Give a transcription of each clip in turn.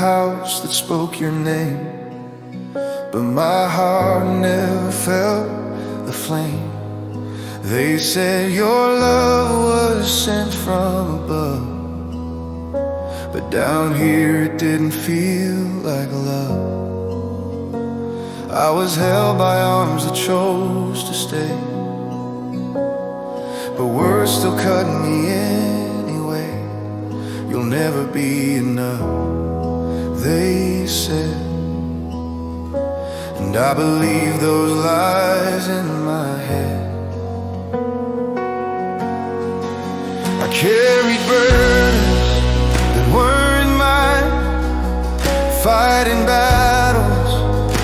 house that spoke your name, but my heart never felt the flame. They said your love was sent from above, but down here it didn't feel like love. I was held by arms that chose to stay, but words still cutting me anyway. You'll never be enough, they said, and I believe those lies in my head. I carried burdens that weren't mine, fighting battles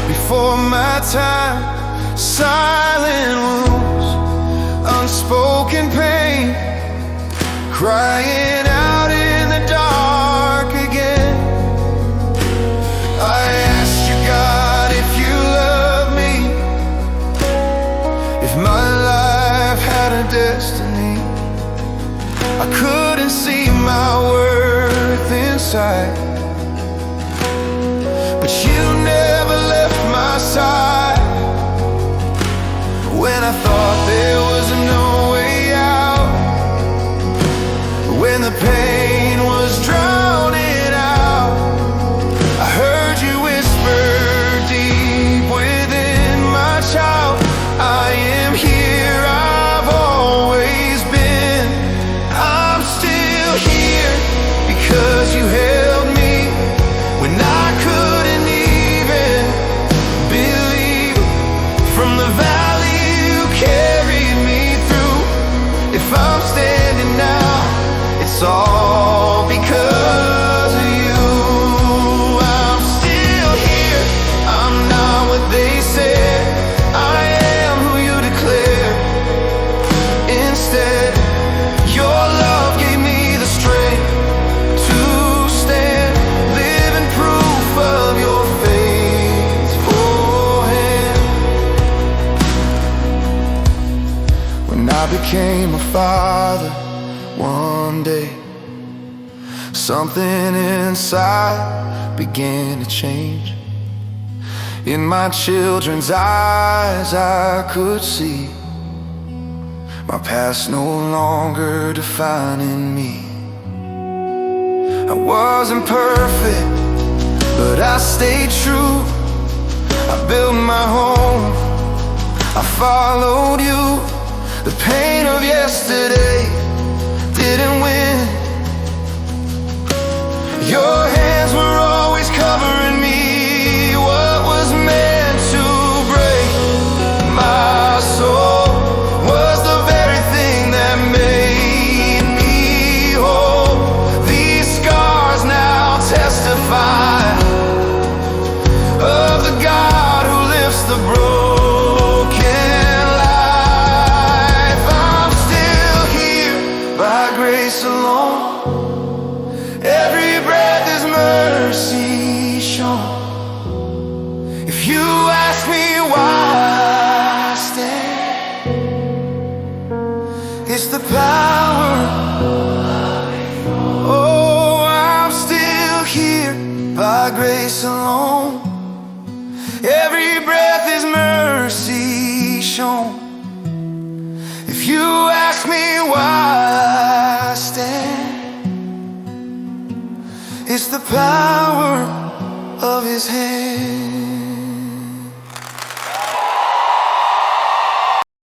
before my time, silent wounds, unspoken pain, crying out in the dark again. I asked you, God, if you love me, if my life had a destiny. I couldn't see my worth inside, but you never left my side. When I thought there was no way out, when the pain was drowning out, I heard you whisper deep within my child, I am here, I've always been. I'm still here because you held me when I couldn't even believe. From the valley you carried me through. If I'm standing now, it's all because of you. I'm still here, I'm not what they said, I am who you declare. Instead, your love gave me the strength to stand, living proof of your faithful hand. When I became a father one day, something inside began to change. In my children's eyes I could see my past no longer defining me. I wasn't perfect, but I stayed true. I built my home, I followed you. The pain of yesterday didn't win. Your hands were always covering me. What was meant to break my soul was the very thing that made me whole. These scars now testify of the God who lifts the broken life. I'm still here by grace alone. Every breath is mercy shown. If you ask me why I stand, it's the power. Oh, I'm still here by grace alone. Every breath is mercy shown. If you ask me why I stand, it's the power of his hand.